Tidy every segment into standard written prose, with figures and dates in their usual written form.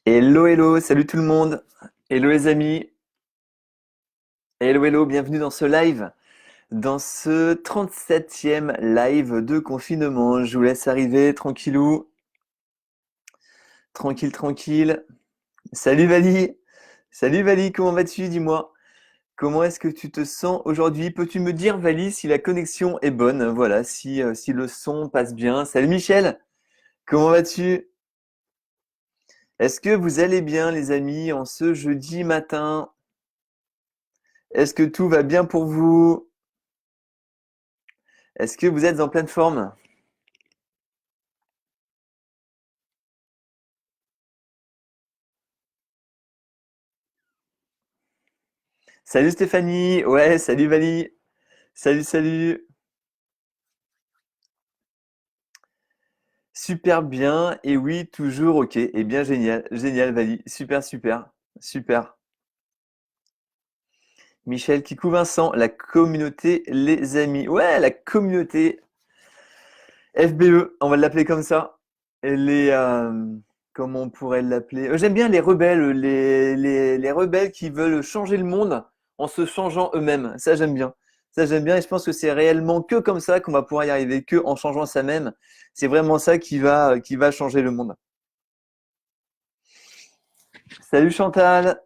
Hello, hello, salut tout le monde. Hello les amis. Hello, hello, bienvenue dans ce live, dans ce 37e live de confinement. Je vous laisse arriver tranquillou, tranquille, tranquille. Salut Vali. Salut Vali, comment vas-tu? Dis-moi. Comment est-ce que tu te sens aujourd'hui? Peux-tu me dire, Vali, si la connexion est bonne? Voilà, si le son passe bien. Salut Michel, comment vas-tu? Est-ce que vous allez bien, les amis, en ce jeudi matin? Est-ce que tout va bien pour vous? Est-ce que vous êtes en pleine forme? Salut Stéphanie, ouais, salut Vali, salut, salut. Super bien, et oui, toujours ok, et bien génial, génial Vali, super, super, super. Michel, Kikou, Vincent, la communauté, les amis. Ouais, la communauté FBE, on va l'appeler comme ça. Et comment on pourrait l'appeler? J'aime bien les rebelles, les rebelles qui veulent changer le monde en se changeant eux-mêmes. Ça, j'aime bien. Ça, j'aime bien et je pense que c'est réellement que comme ça qu'on va pouvoir y arriver, que en changeant ça même. C'est vraiment ça qui va changer le monde. Salut Chantal.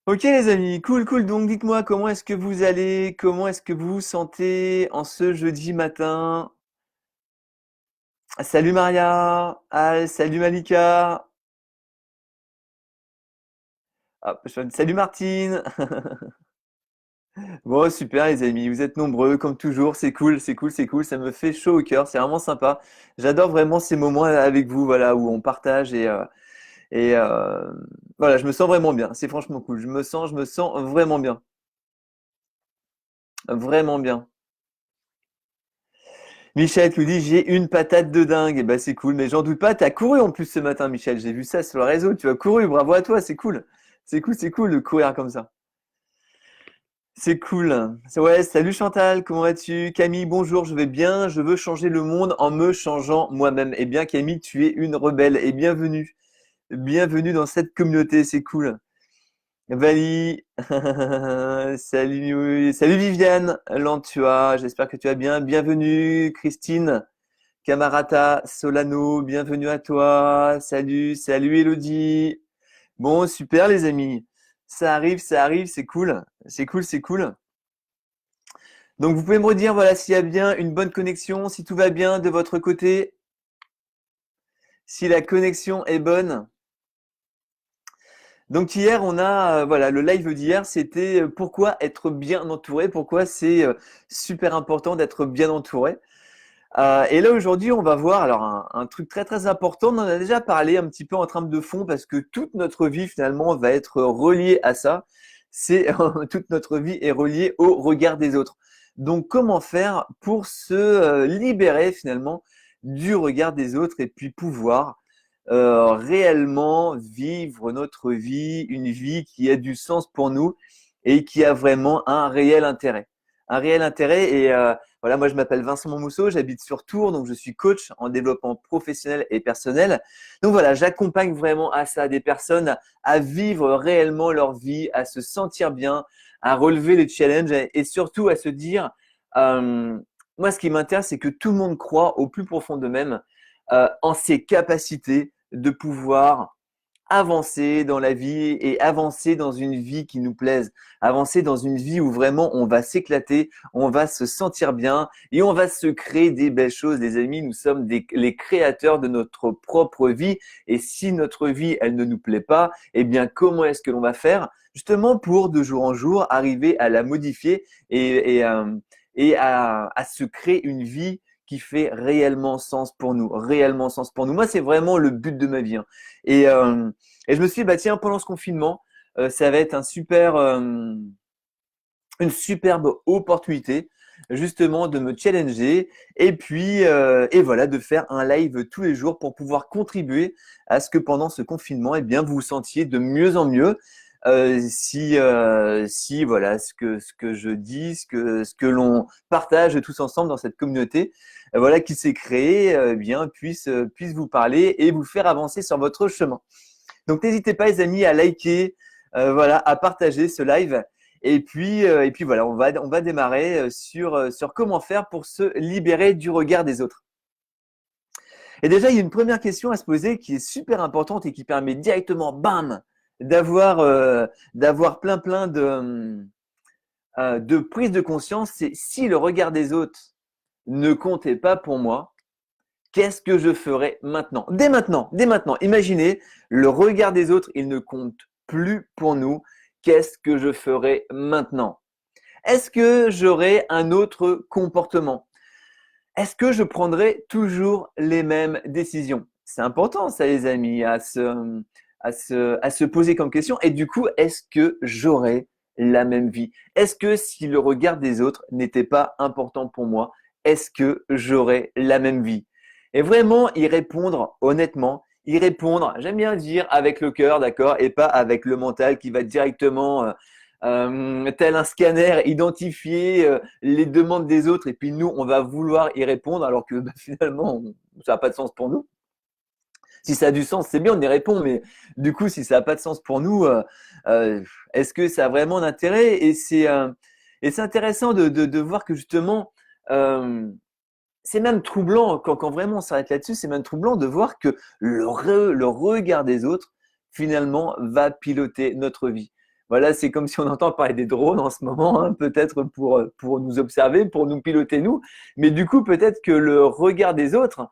Ok les amis, cool, cool. Donc dites-moi comment est-ce que vous allez, comment est-ce que vous vous sentez en ce jeudi matin? Salut Maria, salut Malika. Salut Martine. Bon, super les amis, vous êtes nombreux comme toujours, c'est cool, c'est cool, c'est cool, ça me fait chaud au cœur, c'est vraiment sympa. J'adore vraiment ces moments avec vous, voilà, où on partage et voilà, je me sens vraiment bien. C'est franchement cool. Je me sens vraiment bien, vraiment bien. Michel qui nous dit j'ai une patate de dingue, et bah c'est cool, mais j'en doute pas, t'as couru en plus ce matin, Michel. J'ai vu ça sur le réseau, tu as couru, bravo à toi, c'est cool de courir comme ça. C'est cool. Ouais, salut Chantal, comment vas-tu? Camille, bonjour, je vais bien, je veux changer le monde en me changeant moi-même. Eh bien, Camille, tu es une rebelle et bienvenue. Bienvenue dans cette communauté, c'est cool. Vali, salut, salut Viviane Lantua, j'espère que tu vas bien. Bienvenue Christine, Camarata, Solano, bienvenue à toi. Salut, salut Elodie. Bon, super les amis. Ça arrive, c'est cool. C'est cool, c'est cool. Donc vous pouvez me redire voilà s'il y a bien une bonne connexion, si tout va bien de votre côté, si la connexion est bonne. Donc hier on a voilà le live d'hier c'était pourquoi être bien entouré, pourquoi c'est super important d'être bien entouré. Et là aujourd'hui on va voir alors un truc très très important. On en a déjà parlé un petit peu en trame de fond parce que toute notre vie finalement va être reliée à ça. C'est toute notre vie est reliée au regard des autres. Donc comment faire pour se libérer finalement du regard des autres et puis pouvoir réellement vivre notre vie, une vie qui a du sens pour nous et qui a vraiment un réel intérêt. Un réel intérêt et voilà, moi je m'appelle Vincent Monmousseau, j'habite sur Tours, donc je suis coach en développement professionnel et personnel. Donc voilà, j'accompagne vraiment à ça des personnes à vivre réellement leur vie, à se sentir bien, à relever les challenges et surtout à se dire, euh, moi ce qui m'intéresse, c'est que tout le monde croit au plus profond d'eux-mêmes en ses capacités de pouvoir avancer dans la vie et avancer dans une vie qui nous plaise, avancer dans une vie où vraiment on va s'éclater, on va se sentir bien et on va se créer des belles choses. Les amis, nous sommes les créateurs de notre propre vie et si notre vie, elle ne nous plaît pas, eh bien comment est-ce que l'on va faire justement pour de jour en jour arriver à la modifier et à se créer une vie qui fait réellement sens pour nous, réellement sens pour nous. Moi, c'est vraiment le but de ma vie, hein. Et, euh, et je me suis dit, bah tiens, pendant ce confinement, ça va être une superbe opportunité justement de me challenger et puis et voilà de faire un live tous les jours pour pouvoir contribuer à ce que pendant ce confinement, eh bien vous vous sentiez de mieux en mieux si voilà ce que je dis, ce que l'on partage tous ensemble dans cette communauté, voilà qui s'est créée, bien puisse vous parler et vous faire avancer sur votre chemin. Donc n'hésitez pas les amis à liker, voilà, à partager ce live. Et puis voilà, on va démarrer sur comment faire pour se libérer du regard des autres. Et déjà, il y a une première question à se poser qui est super importante et qui permet directement, bam, d'avoir plein de prise de conscience. C'est si le regard des autres ne comptait pas pour moi, qu'est-ce que je ferais maintenant? Dès maintenant, dès maintenant. Imaginez, le regard des autres, il ne compte plus pour nous. Qu'est-ce que je ferais maintenant? Est-ce que j'aurais un autre comportement? Est-ce que je prendrai toujours les mêmes décisions? C'est important, ça, les amis, à se poser comme question. Et du coup, est-ce que j'aurai la même vie? Est-ce que si le regard des autres n'était pas important pour moi, est-ce que j'aurais la même vie? Et vraiment y répondre honnêtement, y répondre, j'aime bien dire avec le cœur, d'accord, et pas avec le mental qui va directement, tel un scanner, identifier les demandes des autres et puis nous, on va vouloir y répondre alors que finalement, ça n'a pas de sens pour nous. Si ça a du sens, c'est bien, on y répond, mais du coup, si ça n'a pas de sens pour nous, est-ce que ça a vraiment d'intérêt? Et c'est intéressant de voir que justement, euh, c'est même troublant, quand vraiment on s'arrête là-dessus, c'est même troublant de voir que le regard des autres, finalement, va piloter notre vie. Voilà, c'est comme si on entend parler des drones en ce moment, hein, peut-être pour nous observer, pour nous piloter nous, mais du coup, peut-être que le regard des autres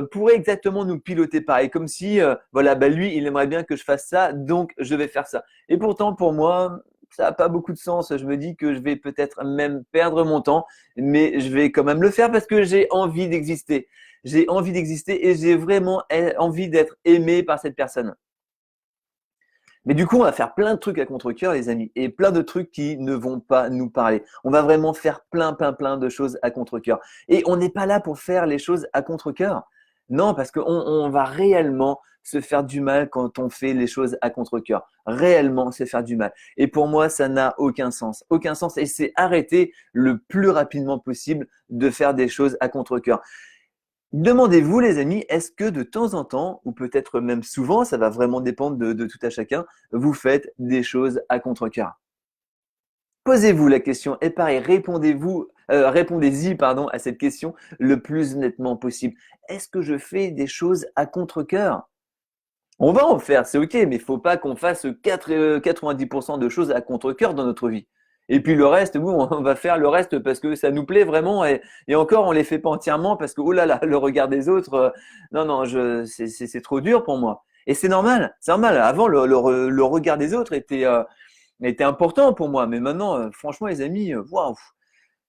pourrait exactement nous piloter pareil, comme si, voilà, bah lui, il aimerait bien que je fasse ça, donc je vais faire ça. Et pourtant, pour moi, ça n'a pas beaucoup de sens. Je me dis que je vais peut-être même perdre mon temps, mais je vais quand même le faire parce que j'ai envie d'exister. J'ai envie d'exister et j'ai vraiment envie d'être aimé par cette personne. Mais du coup, on va faire plein de trucs à contre-cœur, les amis, et plein de trucs qui ne vont pas nous parler. On va vraiment faire plein de choses à contre-cœur. Et on n'est pas là pour faire les choses à contre-cœur. Non, parce on va réellement se faire du mal quand on fait les choses à contre-cœur. Réellement se faire du mal. Et pour moi, ça n'a aucun sens. Aucun sens. Et c'est arrêter le plus rapidement possible de faire des choses à contre-cœur. Demandez-vous, les amis, est-ce que de temps en temps, ou peut-être même souvent, ça va vraiment dépendre de tout à chacun, vous faites des choses à contre-cœur? Posez-vous la question et pareil, répondez-y à cette question le plus nettement possible. Est-ce que je fais des choses à contre-cœur? On va en faire, c'est ok, mais il faut pas qu'on fasse 90% de choses à contre-cœur dans notre vie. Et puis le reste, oui, on va faire le reste parce que ça nous plaît vraiment. Et encore, on les fait pas entièrement parce que, oh là là, le regard des autres, non, non, c'est trop dur pour moi. Et c'est normal, c'est normal. Avant, le regard des autres était important pour moi. Mais maintenant, franchement, les amis, waouh,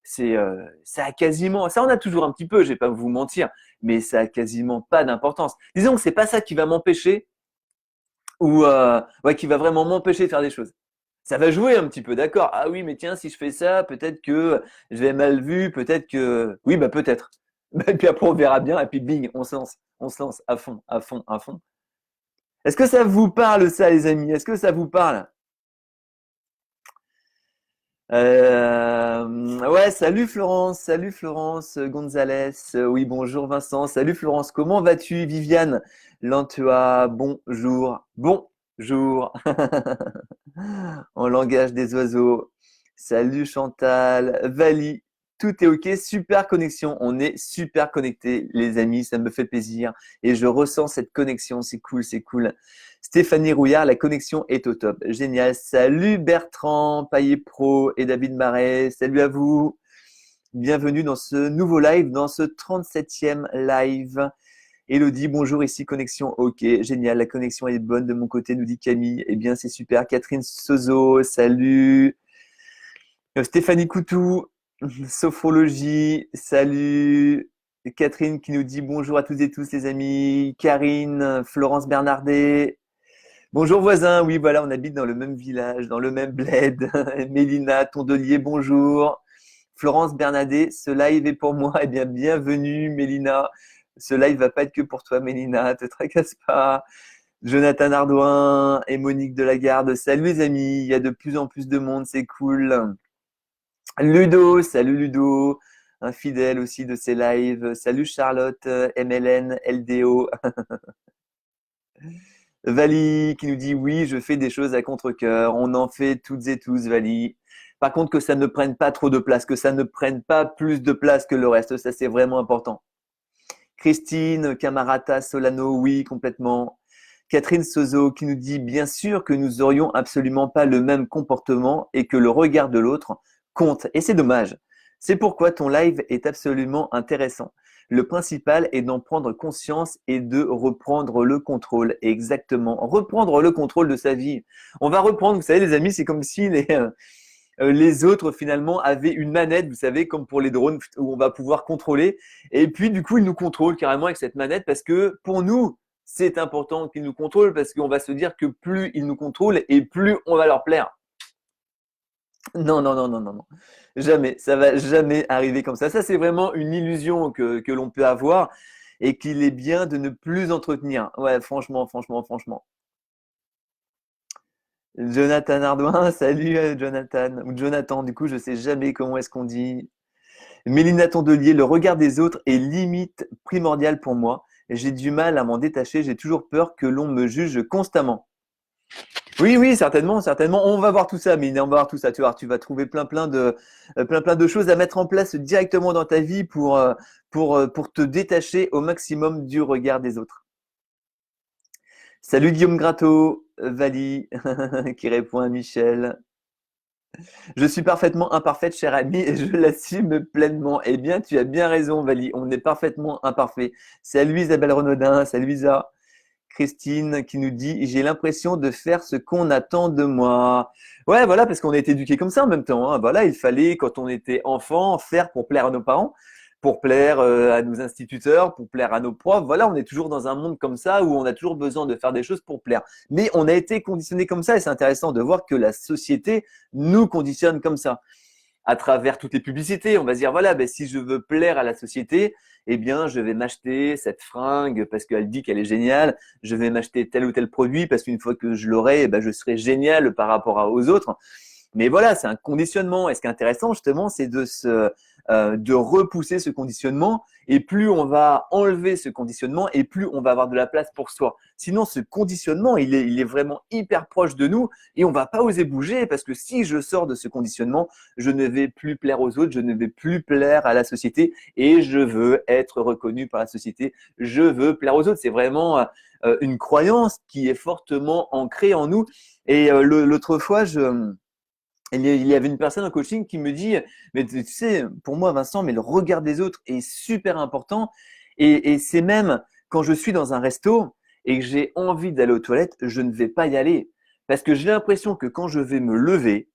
ça a quasiment, ça on a toujours un petit peu, je vais pas vous mentir, mais ça a quasiment pas d'importance. Disons que c'est pas ça qui va m'empêcher ou ouais, qui va vraiment m'empêcher de faire des choses. Ça va jouer un petit peu, d'accord. Ah oui, mais tiens, si je fais ça, peut-être que je vais mal vu, peut-être que… Oui, bah peut-être. Et puis après, on verra bien, et puis bing, on se lance à fond, à fond, à fond. Est-ce que ça vous parle ça, les amis? Est-ce que ça vous parle? Ouais, salut Florence Gonzalez. Oui, bonjour Vincent, salut Florence, comment vas-tu? Viviane Lantua, bonjour, bonjour. En langage des oiseaux. Salut Chantal, Vali, tout est ok, super connexion, on est super connectés les amis, ça me fait plaisir et je ressens cette connexion, c'est cool, c'est cool. Stéphanie Rouillard, la connexion est au top, génial. Salut Bertrand Paillet Pro et David Marais, salut à vous. Bienvenue dans ce nouveau live, dans ce 37e live. Elodie, bonjour, ici connexion, ok, génial, la connexion est bonne de mon côté, nous dit Camille. Eh bien, c'est super. Catherine Sozo, salut. Stéphanie Coutou, sophrologie, salut. Catherine qui nous dit bonjour à toutes et tous les amis. Karine, Florence Bernardet. Bonjour voisins, oui voilà, on habite dans le même village, dans le même bled. Mélina Tondelier, bonjour. Florence Bernardet, ce live est pour moi. Eh bien, bienvenue Mélina. Ce live va pas être que pour toi Mélina, te tracasse pas. Jonathan Ardouin et Monique Delagarde. Salut les amis, il y a de plus en plus de monde, c'est cool. Ludo, salut Ludo, un fidèle aussi de ces lives. Salut Charlotte, MLN, LDO. Vali qui nous dit oui, je fais des choses à contre-cœur. On en fait toutes et tous, Vali. Par contre, que ça ne prenne pas trop de place, que ça ne prenne pas plus de place que le reste, ça c'est vraiment important. Christine, Camarata, Solano, oui, complètement. Catherine Sozo qui nous dit bien sûr que nous aurions absolument pas le même comportement et que le regard de l'autre compte. Et c'est dommage. C'est pourquoi ton live est absolument intéressant. Le principal est d'en prendre conscience et de reprendre le contrôle. Exactement. Reprendre le contrôle de sa vie. On va reprendre, vous savez les amis, c'est comme si les autres finalement avaient une manette, vous savez, comme pour les drones où on va pouvoir contrôler. Et puis du coup, ils nous contrôlent carrément avec cette manette parce que pour nous, c'est important qu'ils nous contrôlent parce qu'on va se dire que plus ils nous contrôlent et plus on va leur plaire. Non, non, non, non, non, non. Jamais. Ça va jamais arriver comme ça. Ça, c'est vraiment une illusion que l'on peut avoir et qu'il est bien de ne plus entretenir. Ouais, franchement, franchement, franchement. Jonathan Ardouin, salut Jonathan. Ou Jonathan, du coup, je sais jamais comment est-ce qu'on dit. Mélina Tondelier, le regard des autres est limite primordial pour moi. J'ai du mal à m'en détacher, j'ai toujours peur que l'on me juge constamment. Oui, oui, certainement, certainement. On va voir tout ça, Mélina, on va voir tout ça. Tu vas trouver plein de choses à mettre en place directement dans ta vie pour te détacher au maximum du regard des autres. Salut Guillaume Gratteau, Vali, qui répond à Michel. Je suis parfaitement imparfaite, cher ami, et je l'assume pleinement. Eh bien, tu as bien raison, Vali. On est parfaitement imparfait. Salut Isabelle Renaudin, salut Isa. Christine qui nous dit j'ai l'impression de faire ce qu'on attend de moi. Ouais, voilà, parce qu'on a été éduqués comme ça en même temps. Hein. Voilà, il fallait, quand on était enfant, faire pour plaire à nos parents, pour plaire à nos instituteurs, pour plaire à nos profs. Voilà, on est toujours dans un monde comme ça où on a toujours besoin de faire des choses pour plaire. Mais on a été conditionné comme ça et c'est intéressant de voir que la société nous conditionne comme ça à travers toutes les publicités. On va se dire, voilà, ben, si je veux plaire à la société, eh bien, je vais m'acheter cette fringue parce qu'elle dit qu'elle est géniale. Je vais m'acheter tel ou tel produit parce qu'une fois que je l'aurai, eh ben, je serai génial par rapport aux autres. Mais voilà, c'est un conditionnement. Et ce qui est intéressant, justement, c'est de repousser ce conditionnement. Et plus on va enlever ce conditionnement, et plus on va avoir de la place pour soi. Sinon, ce conditionnement, il est vraiment hyper proche de nous et on va pas oser bouger parce que si je sors de ce conditionnement, je ne vais plus plaire aux autres, je ne vais plus plaire à la société et je veux être reconnu par la société. Je veux plaire aux autres. C'est vraiment une croyance qui est fortement ancrée en nous. Et l'autre fois, il y avait une personne en coaching qui me dit, mais tu sais, pour moi, Vincent, mais le regard des autres est super important. Et c'est même quand je suis dans un resto et que j'ai envie d'aller aux toilettes, je ne vais pas y aller. Parce que j'ai l'impression que quand je vais me lever,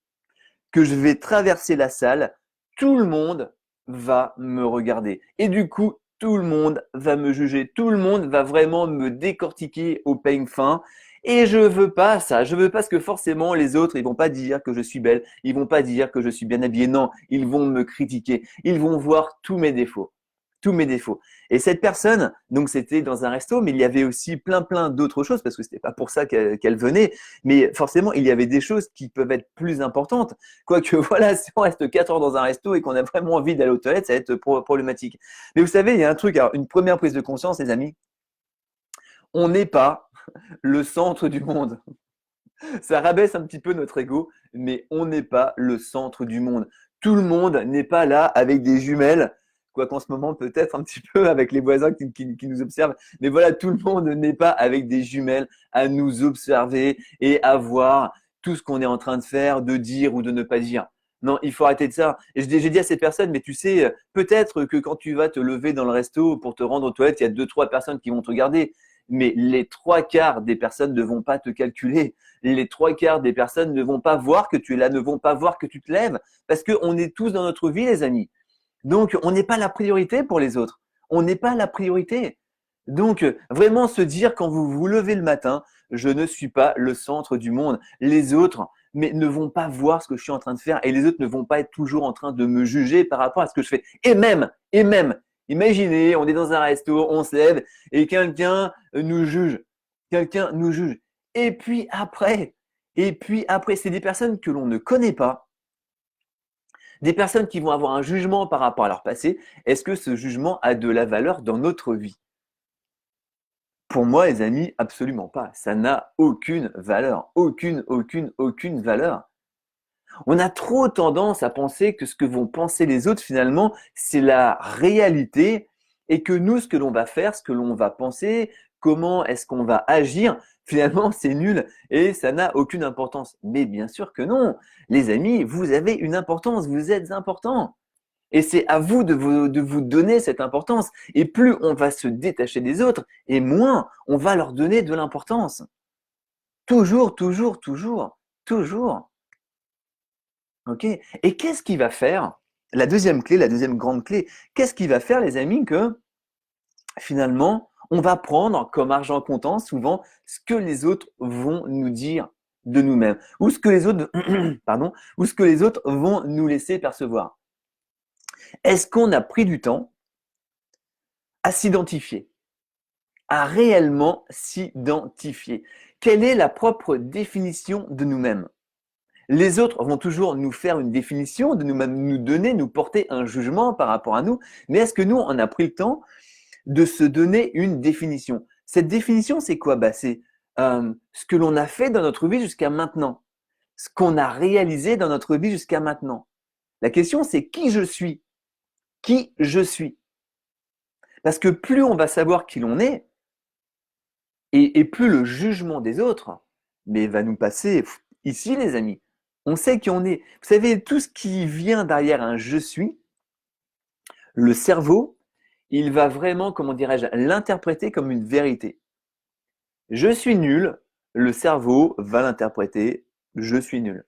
que je vais traverser la salle, tout le monde va me regarder. Et du coup, tout le monde va me juger. Tout le monde va vraiment me décortiquer au peigne fin. Et je veux pas ça. Je veux pas parce que forcément les autres, ils vont pas dire que je suis belle. Ils vont pas dire que je suis bien habillée. Non, ils vont me critiquer. Ils vont voir tous mes défauts. Tous mes défauts. Et cette personne, donc c'était dans un resto, mais il y avait aussi plein d'autres choses parce que c'était pas pour ça qu'elle venait. Mais forcément, il y avait des choses qui peuvent être plus importantes. Quoique, voilà, si on reste 4 heures dans un resto et qu'on a vraiment envie d'aller aux toilettes, ça va être problématique. Mais vous savez, il y a un truc, alors une première prise de conscience, les amis, on n'est pas le centre du monde. Ça rabaisse un petit peu notre ego, mais on n'est pas le centre du monde. Tout le monde n'est pas là avec des jumelles, quoi qu'en ce moment peut-être un petit peu avec les voisins qui nous observent. Mais voilà, tout le monde n'est pas avec des jumelles à nous observer et à voir tout ce qu'on est en train de faire, de dire ou de ne pas dire. Non, il faut arrêter de ça. Et j'ai dit à ces personnes, mais tu sais, peut-être que quand tu vas te lever dans le resto pour te rendre aux toilettes, il y a 2, 3 personnes qui vont te regarder. Mais les 3 quarts des personnes ne vont pas te calculer. Les 3 quarts des personnes ne vont pas voir que tu es là, ne vont pas voir que tu te lèves, parce qu'on est tous dans notre vie, les amis. Donc, on n'est pas la priorité pour les autres. On n'est pas la priorité. Donc, vraiment se dire quand vous vous levez le matin, je ne suis pas le centre du monde. Les autres mais ne vont pas voir ce que je suis en train de faire et les autres ne vont pas être toujours en train de me juger par rapport à ce que je fais. Et même, imaginez, on est dans un resto, on se lève et quelqu'un nous juge. quelqu'un nous juge. Et puis après, c'est des personnes que l'on ne connaît pas, des personnes qui vont avoir un jugement par rapport à leur passé. Est-ce que ce jugement a de la valeur dans notre vie? Pour moi, les amis, absolument pas. Ça n'a aucune valeur. Aucune valeur. On a trop tendance à penser que ce que vont penser les autres, finalement, c'est la réalité et que nous, ce que l'on va faire, ce que l'on va penser, comment est-ce qu'on va agir, finalement, c'est nul et ça n'a aucune importance. Mais bien sûr que non. Les amis, vous avez une importance, vous êtes important. Et c'est à vous de vous donner cette importance. Et plus on va se détacher des autres, et moins on va leur donner de l'importance. Toujours, toujours, toujours, toujours. Ok. Et qu'est-ce qui va faire, la deuxième clé, la deuxième grande clé, qu'est-ce qui va faire, les amis, que finalement, on va prendre comme argent comptant souvent ce que les autres vont nous dire de nous-mêmes, ou ce que les autres, pardon, ou ce que les autres vont nous laisser percevoir. Est-ce qu'on a pris du temps à s'identifier, à réellement s'identifier? Quelle est la propre définition de nous-mêmes? Les autres vont toujours nous faire une définition de nous-mêmes, nous donner, nous porter un jugement par rapport à nous. Mais est-ce que nous, on a pris le temps de se donner une définition? Cette définition, c'est quoi? C'est ce que l'on a fait dans notre vie jusqu'à maintenant, ce qu'on a réalisé dans notre vie jusqu'à maintenant. La question, c'est qui je suis? Qui je suis? Parce que plus on va savoir qui l'on est, et plus le jugement des autres va nous passer ici, les amis. On sait qui on est. Vous savez, tout ce qui vient derrière un je suis, le cerveau, il va vraiment, comment dirais-je, l'interpréter comme une vérité. Je suis nul, le cerveau va l'interpréter je suis nul.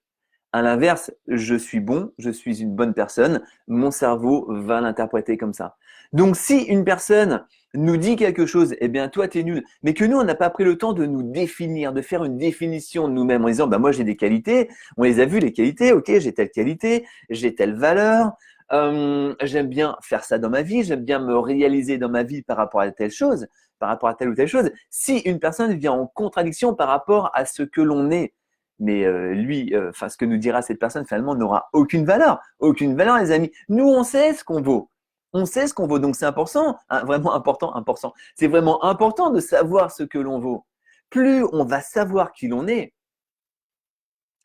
À l'inverse, je suis bon, je suis une bonne personne, mon cerveau va l'interpréter comme ça. Donc si une personne nous dit quelque chose, eh bien toi t'es nul, mais que nous on n'a pas pris le temps de nous définir, de faire une définition de nous-mêmes en disant moi j'ai des qualités, on les a vues les qualités, ok j'ai telle qualité, j'ai telle valeur, j'aime bien faire ça dans ma vie, j'aime bien me réaliser dans ma vie par rapport à telle chose, par rapport à telle ou telle chose. Si une personne vient en contradiction par rapport à ce que l'on est, mais lui, ce que nous dira cette personne finalement n'aura aucune valeur, les amis. Nous, on sait ce qu'on vaut. On sait ce qu'on vaut, donc c'est important, hein, vraiment important. C'est vraiment important de savoir ce que l'on vaut. Plus on va savoir qui l'on est,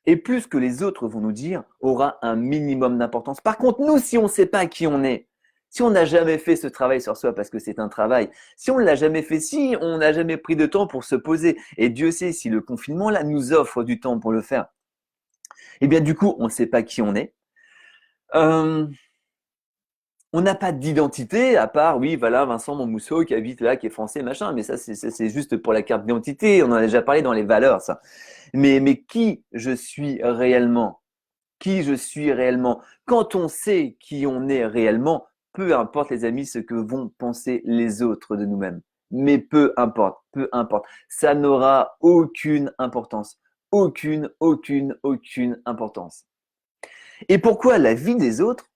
et plus ce que les autres vont nous dire aura un minimum d'importance. Par contre, nous, si on ne sait pas qui on est, si on n'a jamais fait ce travail sur soi parce que c'est un travail, si on ne l'a jamais fait, si on n'a jamais pris de temps pour se poser, et Dieu sait si le confinement là nous offre du temps pour le faire, eh bien du coup, on ne sait pas qui on est. On n'a pas d'identité à part, oui, voilà, Vincent Monmousseau qui habite là, qui est français, machin, mais ça, c'est juste pour la carte d'identité. On en a déjà parlé dans les valeurs, ça. Mais qui je suis réellement? Qui je suis réellement? Quand on sait qui on est réellement, peu importe les amis ce que vont penser les autres de nous-mêmes. Mais peu importe. Ça n'aura aucune importance. Aucune importance. Et pourquoi la vie des autres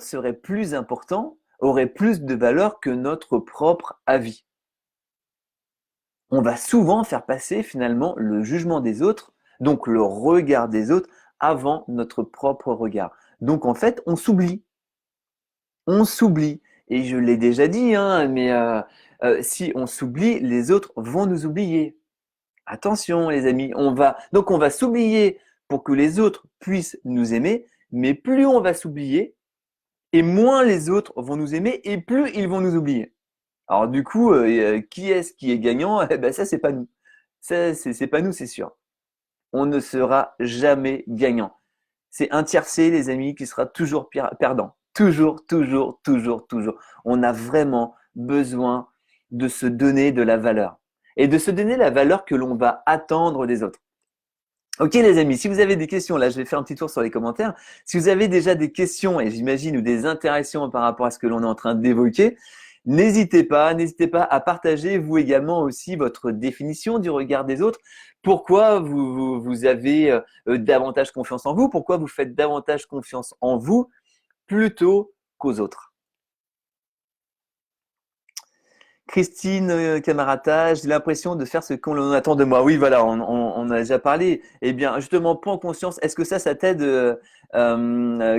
serait plus important, aurait plus de valeur que notre propre avis? On va souvent faire passer finalement le jugement des autres, donc le regard des autres, avant notre propre regard. Donc en fait, on s'oublie. On s'oublie. Et je l'ai déjà dit, hein, mais si on s'oublie, les autres vont nous oublier. Attention les amis, on va s'oublier pour que les autres puissent nous aimer, mais plus on va s'oublier, et moins les autres vont nous aimer, et plus ils vont nous oublier. Alors du coup, qui est-ce qui est gagnant? Eh ben ça, c'est pas nous. Ça, c'est pas nous, c'est sûr. On ne sera jamais gagnant. C'est un tiercé, les amis, qui sera toujours perdant. Toujours. On a vraiment besoin de se donner de la valeur. Et de se donner la valeur que l'on va attendre des autres. Ok les amis, si vous avez des questions, là je vais faire un petit tour sur les commentaires. Si vous avez déjà des questions et j'imagine ou des interactions par rapport à ce que l'on est en train d'évoquer, n'hésitez pas à partager vous également aussi votre définition du regard des autres. Pourquoi vous avez davantage confiance en vous? Pourquoi vous faites davantage confiance en vous plutôt qu'aux autres? Christine Camarata, j'ai l'impression de faire ce qu'on en attend de moi. Oui, voilà, on a déjà parlé. Eh bien, justement, prends conscience. Est-ce que ça t'aide,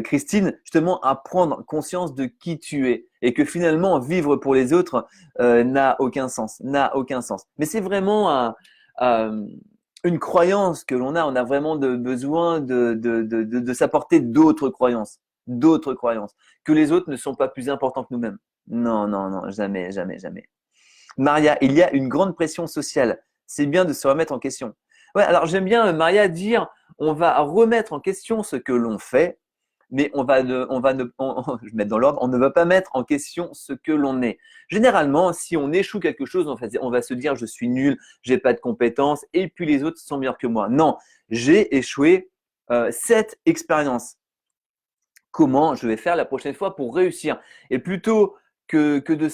Christine, justement, à prendre conscience de qui tu es et que finalement, vivre pour les autres n'a aucun sens, n'a aucun sens. Mais c'est vraiment une croyance que l'on a. On a vraiment besoin de s'apporter d'autres croyances, que les autres ne sont pas plus importants que nous-mêmes. Non, non, non, jamais, jamais, jamais. Maria, il y a une grande pression sociale. C'est bien de se remettre en question. Ouais, alors j'aime bien Maria dire, on va remettre en question ce que l'on fait, mais je vais mettre dans l'ordre, on ne va pas mettre en question ce que l'on est. Généralement, si on échoue quelque chose, on va se dire, je suis nul, j'ai pas de compétences, et puis les autres sont meilleurs que moi. Non, j'ai échoué cette expérience. Comment je vais faire la prochaine fois pour réussir? Et plutôt que de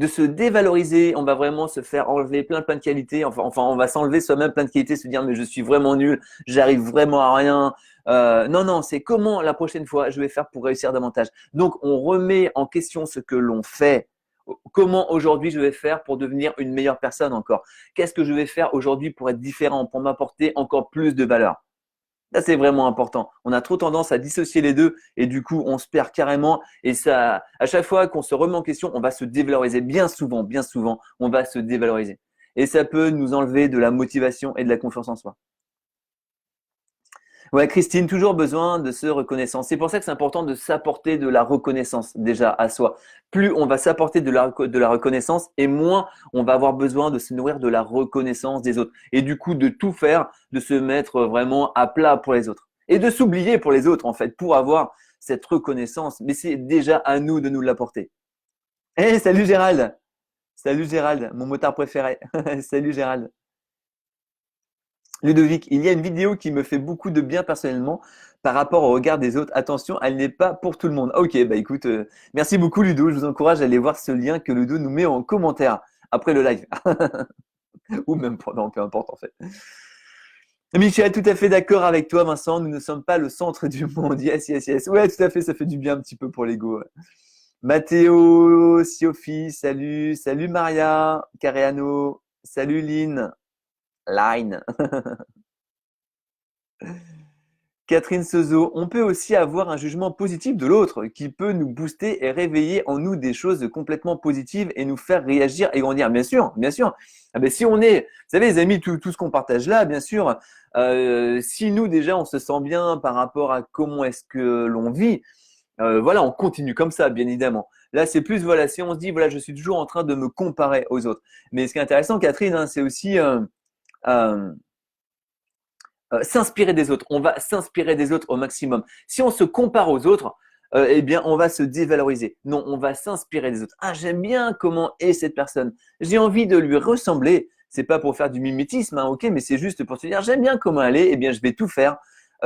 se dévaloriser, on va vraiment se faire enlever plein de qualités, enfin on va s'enlever soi-même plein de qualités, se dire mais je suis vraiment nul, j'arrive vraiment à rien. Non, non, c'est comment la prochaine fois je vais faire pour réussir davantage. Donc on remet en question ce que l'on fait. Comment aujourd'hui je vais faire pour devenir une meilleure personne encore? Qu'est-ce que je vais faire aujourd'hui pour être différent, pour m'apporter encore plus de valeur? Ça, c'est vraiment important. On a trop tendance à dissocier les deux et du coup, on se perd carrément. Et ça, à chaque fois qu'on se remet en question, on va se dévaloriser. Bien souvent, on va se dévaloriser. Et ça peut nous enlever de la motivation et de la confiance en soi. Ouais, Christine, toujours besoin de se reconnaissance. C'est pour ça que c'est important de s'apporter de la reconnaissance déjà à soi. Plus on va s'apporter de la reconnaissance et moins on va avoir besoin de se nourrir de la reconnaissance des autres. Et du coup, de tout faire, de se mettre vraiment à plat pour les autres. Et de s'oublier pour les autres, en fait, pour avoir cette reconnaissance. Mais c'est déjà à nous de nous l'apporter. Hey, salut Gérald! Salut Gérald, mon motard préféré. Salut Gérald. Ludovic, il y a une vidéo qui me fait beaucoup de bien personnellement par rapport au regard des autres. Attention, elle n'est pas pour tout le monde. Ok, bah écoute, merci beaucoup Ludo. Je vous encourage à aller voir ce lien que Ludo nous met en commentaire après le live. Ou même pendant, peu importe en fait. Michel, tout à fait d'accord avec toi, Vincent. Nous ne sommes pas le centre du monde. Yes, yes, yes. Ouais, tout à fait, ça fait du bien un petit peu pour l'ego. Ouais. Mathéo, Siofi, salut. Salut Maria, Careano. Salut Lynn. Line. Catherine Sozo, on peut aussi avoir un jugement positif de l'autre qui peut nous booster et réveiller en nous des choses complètement positives et nous faire réagir et grandir. Bien sûr, bien sûr. Ah ben, si on est, vous savez les amis, tout ce qu'on partage là, bien sûr, si nous déjà on se sent bien par rapport à comment est-ce que l'on vit, voilà, on continue comme ça, bien évidemment. Là, c'est plus, voilà, si on se dit, voilà, je suis toujours en train de me comparer aux autres. Mais ce qui est intéressant, Catherine, hein, c'est aussi euh, s'inspirer des autres. On va s'inspirer des autres au maximum. Si on se compare aux autres, eh bien, on va se dévaloriser. Non, on va s'inspirer des autres. Ah, j'aime bien comment est cette personne. J'ai envie de lui ressembler. C'est pas pour faire du mimétisme, hein, ok, mais c'est juste pour se dire, j'aime bien comment elle est. Eh bien, je vais tout faire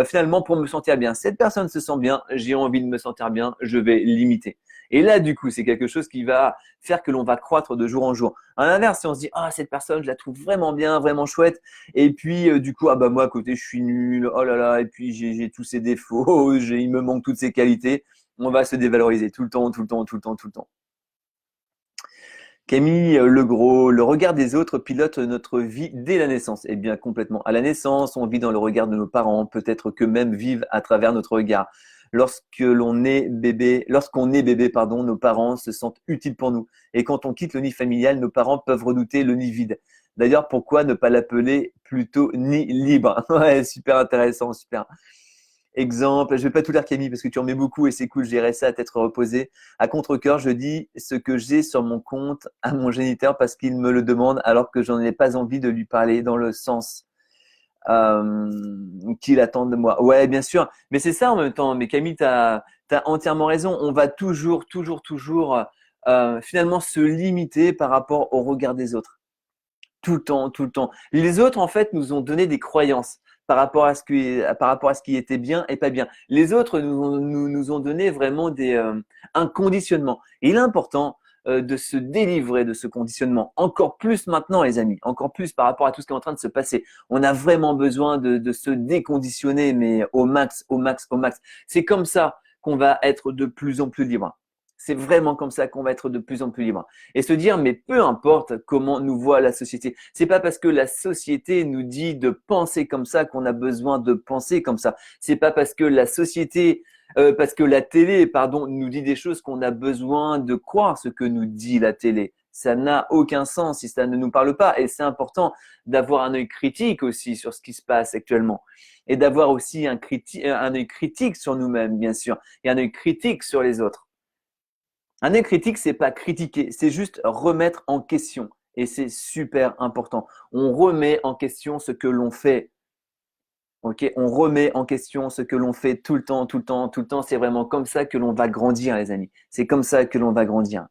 finalement pour me sentir bien. Cette personne se sent bien. J'ai envie de me sentir bien. Je vais l'imiter. Et là, du coup, c'est quelque chose qui va faire que l'on va croître de jour en jour. À l'inverse, si on se dit, ah, cette personne, je la trouve vraiment bien, vraiment chouette, et puis, du coup, ah bah moi à côté, je suis nul. Oh là là. Et puis j'ai tous ces défauts. Il me manque toutes ces qualités. On va se dévaloriser tout le temps, tout le temps, tout le temps, tout le temps. Camille Legros, le regard des autres pilote notre vie dès la naissance. Eh bien, complètement. À la naissance, on vit dans le regard de nos parents, peut-être qu'eux-mêmes vivent à travers notre regard. Lorsqu'on est bébé, pardon, nos parents se sentent utiles pour nous. Et quand on quitte le nid familial, nos parents peuvent redouter le nid vide. D'ailleurs, pourquoi ne pas l'appeler plutôt nid libre? Ouais, super intéressant, super. Exemple, je vais pas tout lire Camille parce que tu en mets beaucoup et c'est cool, je dirais ça à tête reposée. À contre-cœur, je dis ce que j'ai sur mon compte à mon géniteur parce qu'il me le demande alors que j'en ai pas envie de lui parler dans le sens qu'il attend de moi. Ouais, bien sûr, mais c'est ça en même temps. Mais Camille, tu as entièrement raison. On va toujours finalement se limiter par rapport au regard des autres. Tout le temps, tout le temps. Les autres, en fait, nous ont donné des croyances par rapport à ce qui était bien et pas bien. Les autres nous ont donné vraiment un conditionnement. Et il est important de se délivrer de ce conditionnement. Encore plus maintenant, les amis. Encore plus par rapport à tout ce qui est en train de se passer. On a vraiment besoin de se déconditionner, mais au max, au max, au max. C'est comme ça qu'on va être de plus en plus libre. C'est vraiment comme ça qu'on va être de plus en plus libre. Et se dire, mais peu importe comment nous voit la société. C'est pas parce que la société nous dit de penser comme ça qu'on a besoin de penser comme ça. C'est pas parce que la société, parce que la télé, pardon, nous dit des choses qu'on a besoin de croire ce que nous dit la télé. Ça n'a aucun sens si ça ne nous parle pas. Et c'est important d'avoir un œil critique aussi sur ce qui se passe actuellement. Et d'avoir aussi un œil critique sur nous-mêmes, bien sûr, et un œil critique sur les autres. Un œil critique, c'est pas critiquer, c'est juste remettre en question. Et c'est super important. On remet en question ce que l'on fait. Ok, on remet en question ce que l'on fait tout le temps, tout le temps, tout le temps. C'est vraiment comme ça que l'on va grandir, les amis. C'est comme ça que l'on va grandir.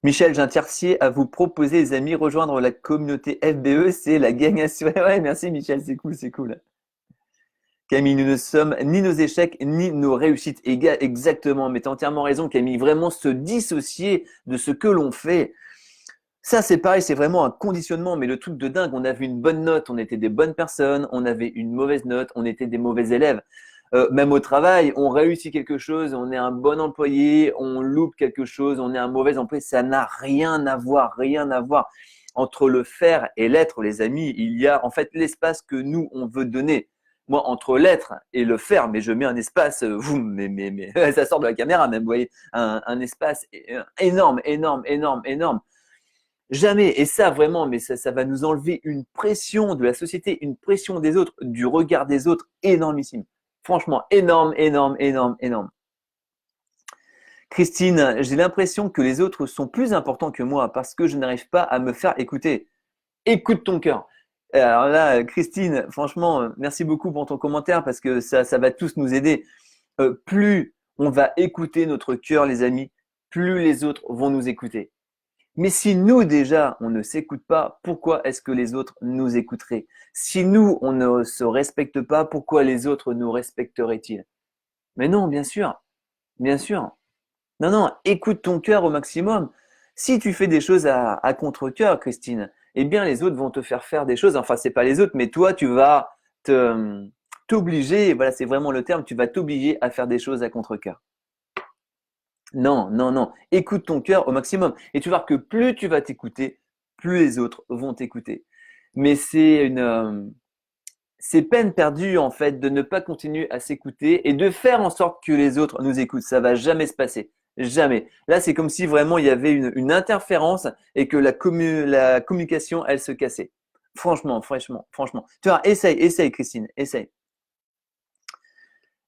Michel, j'ai un tiercier à vous proposer, les amis, rejoindre la communauté FBE, c'est la gang assurée. Ouais, merci Michel, c'est cool, c'est cool. Camille, nous ne sommes ni nos échecs ni nos réussites. Exactement, mais tu as entièrement raison, Camille. Vraiment se dissocier de ce que l'on fait. Ça, c'est pareil, c'est vraiment un conditionnement, mais le truc de dingue. On avait une bonne note, on était des bonnes personnes. On avait une mauvaise note, on était des mauvais élèves. Même au travail, on réussit quelque chose, on est un bon employé, on loupe quelque chose, on est un mauvais employé. Ça n'a rien à voir, rien à voir. Entre le faire et l'être, les amis, il y a en fait l'espace que nous, on veut donner. Moi, entre l'être et le faire, mais je mets un espace, mais ça sort de la caméra même, vous voyez, un espace énorme, énorme, énorme, énorme. Jamais, et ça vraiment, mais ça va nous enlever une pression de la société, une pression des autres, du regard des autres énormissime. Franchement, énorme, énorme, énorme, énorme. Christine, j'ai l'impression que les autres sont plus importants que moi parce que je n'arrive pas à me faire écouter. Écoute ton cœur. Alors là, Christine, franchement, merci beaucoup pour ton commentaire parce que ça va tous nous aider. Plus on va écouter notre cœur, les amis, plus les autres vont nous écouter. Mais si nous déjà, on ne s'écoute pas, pourquoi est-ce que les autres nous écouteraient? Si nous, on ne se respecte pas, pourquoi les autres nous respecteraient-ils? Mais non, bien sûr, bien sûr. Non, non, écoute ton cœur au maximum. Si tu fais des choses à contre-cœur, Christine, eh bien les autres vont te faire des choses. Enfin, c'est pas les autres, mais toi, tu vas t'obliger. Voilà, c'est vraiment le terme. Tu vas t'obliger à faire des choses à contre-cœur. Non, non, non. Écoute ton cœur au maximum. Et tu vas voir que plus tu vas t'écouter, plus les autres vont t'écouter. Mais c'est peine perdue en fait de ne pas continuer à s'écouter et de faire en sorte que les autres nous écoutent. Ça va jamais se passer. Jamais. Là, c'est comme si vraiment il y avait une interférence et que la communication, elle se cassait. Franchement, franchement, franchement. Tu vois, essaye, Christine, essaye.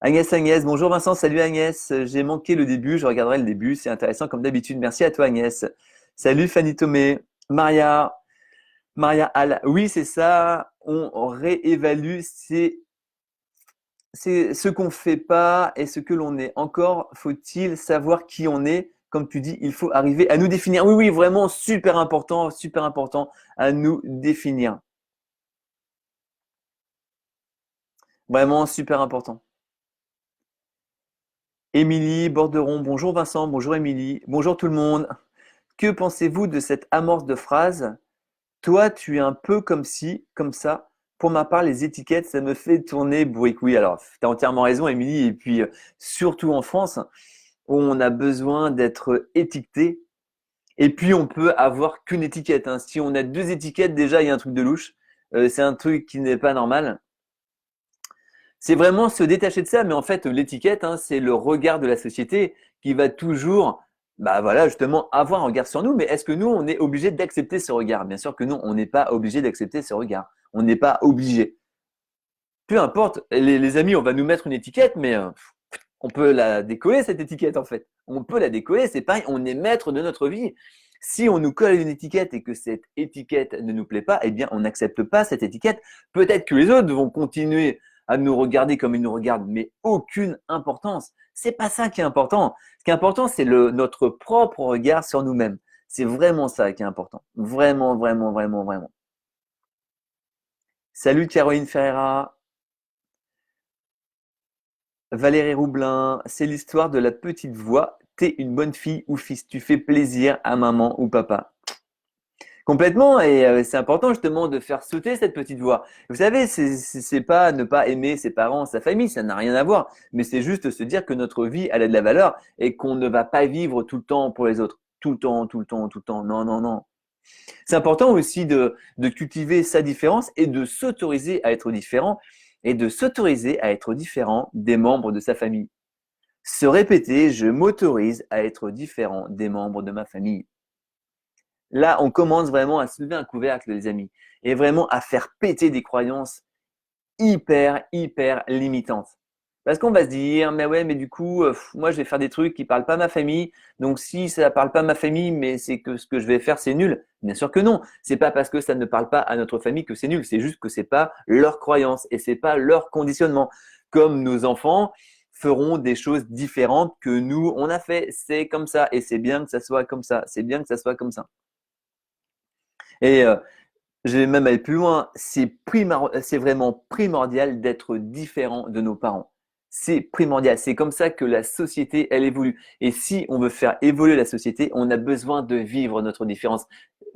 Agnès, bonjour Vincent, salut Agnès. J'ai manqué le début, je regarderai le début, c'est intéressant comme d'habitude. Merci à toi Agnès. Salut Fanny Tomé, Maria Al. Oui, c'est ça. On réévalue c'est ce qu'on fait pas et ce que l'on est. Encore faut-il savoir qui on est. Comme tu dis, il faut arriver à nous définir. Oui, oui, vraiment super important à nous définir. Vraiment super important. Émilie Borderon, bonjour Vincent, bonjour Émilie, bonjour tout le monde. Que pensez-vous de cette amorce de phrase? Toi, tu es un peu comme ci, comme ça. Pour ma part, les étiquettes, ça me fait tourner bourrique. Oui, alors, tu as entièrement raison, Émilie. Et puis, surtout en France, où on a besoin d'être étiqueté. Et puis, on peut avoir qu'une étiquette, hein. Si on a deux étiquettes, déjà, il y a un truc de louche. C'est un truc qui n'est pas normal. C'est vraiment se détacher de ça, mais en fait, l'étiquette, hein, c'est le regard de la société qui va toujours, bah voilà, justement, avoir un regard sur nous. Mais est-ce que nous, on est obligé d'accepter ce regard? Bien sûr que non, on n'est pas obligé d'accepter ce regard. On n'est pas obligé. Peu importe, les amis, on va nous mettre une étiquette, mais on peut la décoller, cette étiquette, en fait. On peut la décoller, c'est pareil, on est maître de notre vie. Si on nous colle une étiquette et que cette étiquette ne nous plaît pas, eh bien, on n'accepte pas cette étiquette. Peut-être que les autres vont continuer à nous regarder comme ils nous regardent, mais aucune importance. C'est pas ça qui est important. Ce qui est important, c'est notre propre regard sur nous-mêmes. C'est vraiment ça qui est important. Vraiment, vraiment, vraiment, vraiment. Salut Caroline Ferreira. Valérie Roublin, c'est l'histoire de la petite voix. T'es une bonne fille ou fils, tu fais plaisir à maman ou papa. Complètement, et c'est important justement de faire sauter cette petite voix. Vous savez, c'est pas ne pas aimer ses parents, sa famille, ça n'a rien à voir, mais c'est juste se dire que notre vie, elle a de la valeur et qu'on ne va pas vivre tout le temps pour les autres. Tout le temps, tout le temps, tout le temps. Non, non, non. C'est important aussi de cultiver sa différence et de s'autoriser à être différent et de s'autoriser à être différent des membres de sa famille. Se répéter, je m'autorise à être différent des membres de ma famille. Là, on commence vraiment à soulever un couvercle, les amis, et vraiment à faire péter des croyances hyper, hyper limitantes. Parce qu'on va se dire, mais ouais, mais du coup, moi, je vais faire des trucs qui parlent pas à ma famille. Donc, si ça parle pas à ma famille, mais c'est que ce que je vais faire, c'est nul. Bien sûr que non. C'est pas parce que ça ne parle pas à notre famille que c'est nul. C'est juste que c'est pas leur croyance et c'est pas leur conditionnement. Comme nos enfants feront des choses différentes que nous, on a fait. C'est comme ça et c'est bien que ça soit comme ça. C'est bien que ça soit comme ça. Et je vais même aller plus loin. C'est vraiment primordial d'être différent de nos parents. C'est primordial. C'est comme ça que la société, elle évolue. Et si on veut faire évoluer la société, on a besoin de vivre notre différence,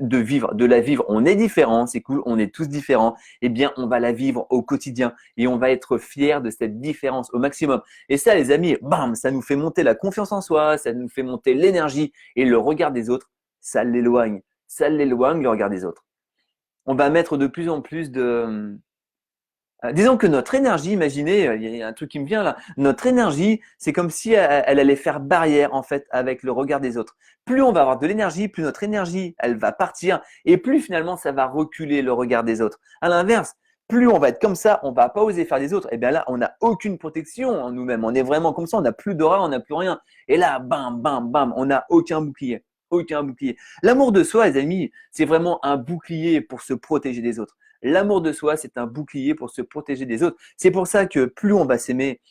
de la vivre. On est différent, c'est cool, on est tous différents. Eh bien, on va la vivre au quotidien et on va être fiers de cette différence au maximum. Et ça, les amis, bam, ça nous fait monter la confiance en soi, ça nous fait monter l'énergie et le regard des autres, ça l'éloigne. Ça l'éloigne, le regard des autres. On va mettre de plus en plus de… disons que notre énergie, imaginez, il y a un truc qui me vient là, notre énergie, c'est comme si elle allait faire barrière en fait avec le regard des autres. Plus on va avoir de l'énergie, plus notre énergie, elle va partir et plus finalement ça va reculer le regard des autres. À l'inverse, plus on va être comme ça, on va pas oser faire des autres, et bien là, on n'a aucune protection en nous-mêmes. On est vraiment comme ça, on n'a plus d'aura, on n'a plus rien. Et là, bam, bam, bam, on n'a aucun bouclier. Aucun bouclier. L'amour de soi, les amis, c'est vraiment un bouclier pour se protéger des autres. L'amour de soi, c'est un bouclier pour se protéger des autres. C'est pour ça que plus on va s'aimer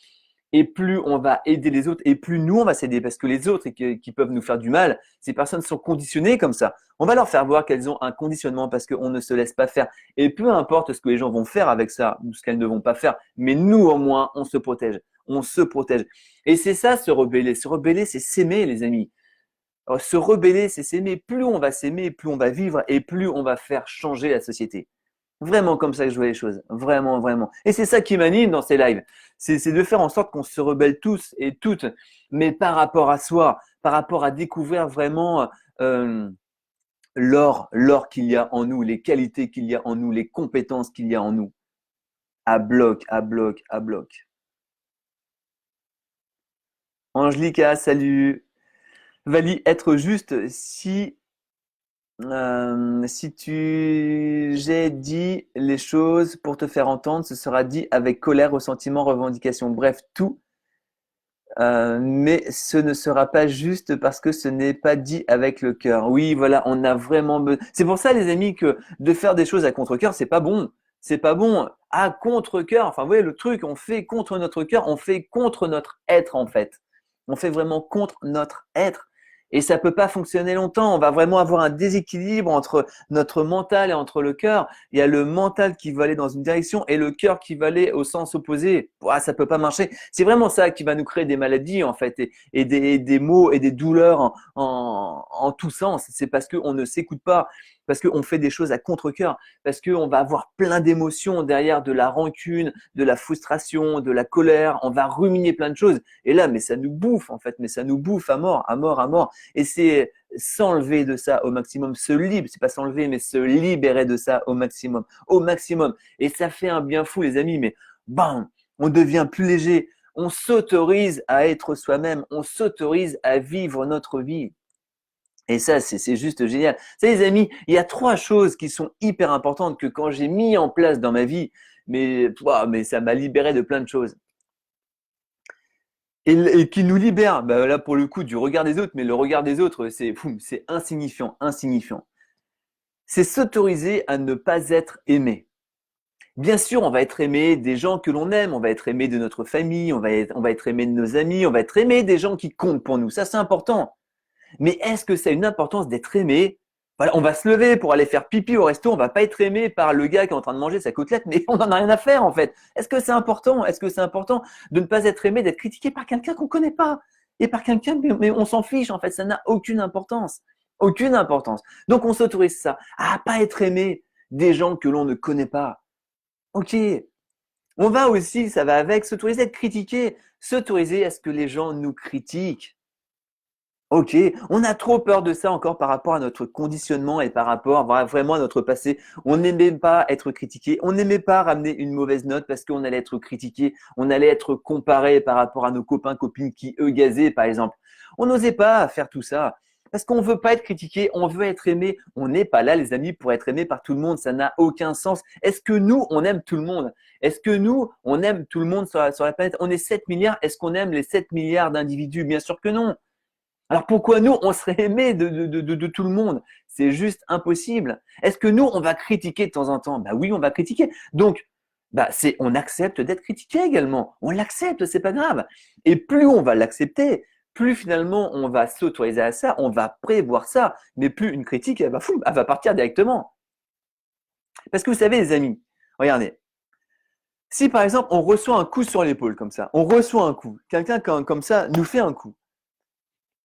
et plus on va aider les autres et plus nous, on va s'aider parce que les autres qui peuvent nous faire du mal, ces personnes sont conditionnées comme ça. On va leur faire voir qu'elles ont un conditionnement parce qu'on ne se laisse pas faire. Et peu importe ce que les gens vont faire avec ça ou ce qu'elles ne vont pas faire, mais nous, au moins, on se protège. On se protège. Et c'est ça, se rebeller. Se rebeller, c'est s'aimer, les amis. Se rebeller, c'est s'aimer. Plus on va s'aimer, plus on va vivre et plus on va faire changer la société. Vraiment comme ça que je vois les choses. Vraiment, vraiment. Et c'est ça qui m'anime dans ces lives. C'est de faire en sorte qu'on se rebelle tous et toutes, mais par rapport à soi, par rapport à découvrir vraiment l'or qu'il y a en nous, les qualités qu'il y a en nous, les compétences qu'il y a en nous. À bloc, à bloc, à bloc. Angelica, salut. Vali, être juste, si j'ai dit les choses pour te faire entendre, ce sera dit avec colère, ressentiment, revendication, bref, tout. Mais ce ne sera pas juste parce que ce n'est pas dit avec le cœur. Oui, voilà, on a vraiment besoin. C'est pour ça, les amis, que de faire des choses à contre-cœur, c'est pas bon. C'est pas bon. À contre-cœur, enfin, vous voyez le truc, on fait contre notre cœur, on fait contre notre être, en fait. On fait vraiment contre notre être. Et ça peut pas fonctionner longtemps. On va vraiment avoir un déséquilibre entre notre mental et entre le cœur. Il y a le mental qui va aller dans une direction et le cœur qui va aller au sens opposé. Ouah, ça peut pas marcher. C'est vraiment ça qui va nous créer des maladies en fait et des maux et des douleurs en tous sens. C'est parce qu'on ne s'écoute pas, parce qu'on fait des choses à contre-cœur, parce qu'on va avoir plein d'émotions derrière, de la rancune, de la frustration, de la colère. On va ruminer plein de choses. Et là, mais ça nous bouffe en fait, mais ça nous bouffe à mort, à mort, à mort. Et c'est s'enlever de ça au maximum, se libérer, c'est pas s'enlever, mais se libérer de ça au maximum, au maximum. Et ça fait un bien fou, les amis, mais bam, on devient plus léger, on s'autorise à être soi-même, on s'autorise à vivre notre vie. Et ça, c'est juste génial. Vous savez, les amis, il y a trois choses qui sont hyper importantes que quand j'ai mis en place dans ma vie, mais ça m'a libéré de plein de choses et qui nous libère, bah là pour le coup du regard des autres, mais le regard des autres, c'est insignifiant, insignifiant. C'est s'autoriser à ne pas être aimé. Bien sûr, on va être aimé des gens que l'on aime, on va être aimé de notre famille, on va être aimé de nos amis, on va être aimé des gens qui comptent pour nous. Ça, c'est important. Mais est-ce que ça a une importance d'être aimé? Voilà, on va se lever pour aller faire pipi au resto, on va pas être aimé par le gars qui est en train de manger sa côtelette, mais on n'en a rien à faire en fait. Est-ce que c'est important? Est-ce que c'est important de ne pas être aimé, d'être critiqué par quelqu'un qu'on connaît pas et par quelqu'un, mais on s'en fiche en fait, ça n'a aucune importance. Aucune importance. Donc on s'autorise ça, à pas être aimé des gens que l'on ne connaît pas. Ok. On va aussi, ça va avec, s'autoriser à être critiqué, s'autoriser à ce que les gens nous critiquent. Ok, on a trop peur de ça encore par rapport à notre conditionnement et par rapport vraiment à notre passé. On n'aimait pas être critiqué, on n'aimait pas ramener une mauvaise note parce qu'on allait être critiqué, on allait être comparé par rapport à nos copains, copines qui eux gazaient par exemple. On n'osait pas faire tout ça parce qu'on veut pas être critiqué, on veut être aimé. On n'est pas là les amis pour être aimé par tout le monde, ça n'a aucun sens. Est-ce que nous, on aime tout le monde? Est-ce que nous, on aime tout le monde sur la planète? On est 7 milliards, est-ce qu'on aime les 7 milliards d'individus? Bien sûr que non. Alors pourquoi nous, on serait aimé de tout le monde? C'est juste impossible. Est-ce que nous, on va critiquer de temps en temps? Bah oui, on va critiquer. Donc, on accepte d'être critiqué également. On l'accepte, c'est pas grave. Et plus on va l'accepter, plus finalement on va s'autoriser à ça, on va prévoir ça, mais plus une critique, elle va partir directement. Parce que vous savez, les amis, regardez, si par exemple on reçoit un coup sur l'épaule comme ça, on reçoit un coup, quelqu'un comme ça nous fait un coup,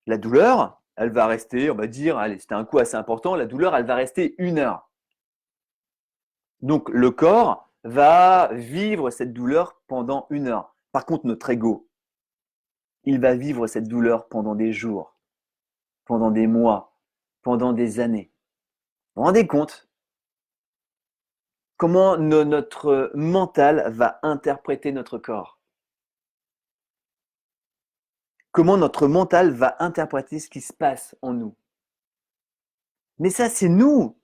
la douleur, elle va rester, on va dire, allez, c'était un coup assez important, la douleur, elle va rester 1 heure. Donc, le corps va vivre cette douleur pendant 1 heure. Par contre, notre ego, il va vivre cette douleur pendant des jours, pendant des mois, pendant des années. Vous vous rendez compte comment notre mental va interpréter notre corps? Comment notre mental va interpréter ce qui se passe en nous? Mais ça, c'est nous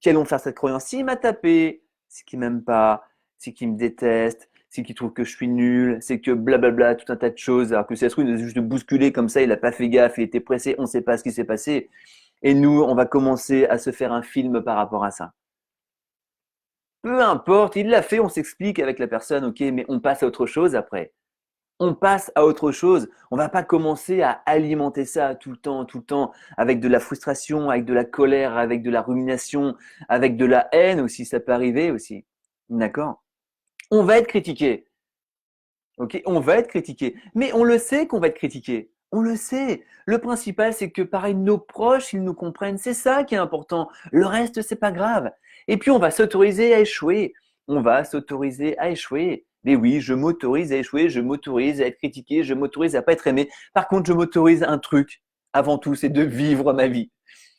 qui allons faire cette croyance. S'il m'a tapé, c'est qu'il m'aime pas, c'est qu'il me déteste, c'est qu'il trouve que je suis nul, c'est que blablabla, tout un tas de choses. Alors que si ça se trouve, il a juste bousculé comme ça, il n'a pas fait gaffe, il était pressé, on ne sait pas ce qui s'est passé. Et nous, on va commencer à se faire un film par rapport à ça. Peu importe, il l'a fait, on s'explique avec la personne, ok, mais on passe à autre chose après. On passe à autre chose. On va pas commencer à alimenter ça tout le temps, avec de la frustration, avec de la colère, avec de la rumination, avec de la haine aussi, ça peut arriver aussi. D'accord? On va être critiqué. Ok? On va être critiqué. Mais on le sait qu'on va être critiqué. On le sait. Le principal, c'est que pareil, nos proches, ils nous comprennent. C'est ça qui est important. Le reste, c'est pas grave. Et puis, on va s'autoriser à échouer. On va s'autoriser à échouer. Mais oui, je m'autorise à échouer, je m'autorise à être critiqué, je m'autorise à pas être aimé. Par contre, je m'autorise un truc. Avant tout, c'est de vivre ma vie.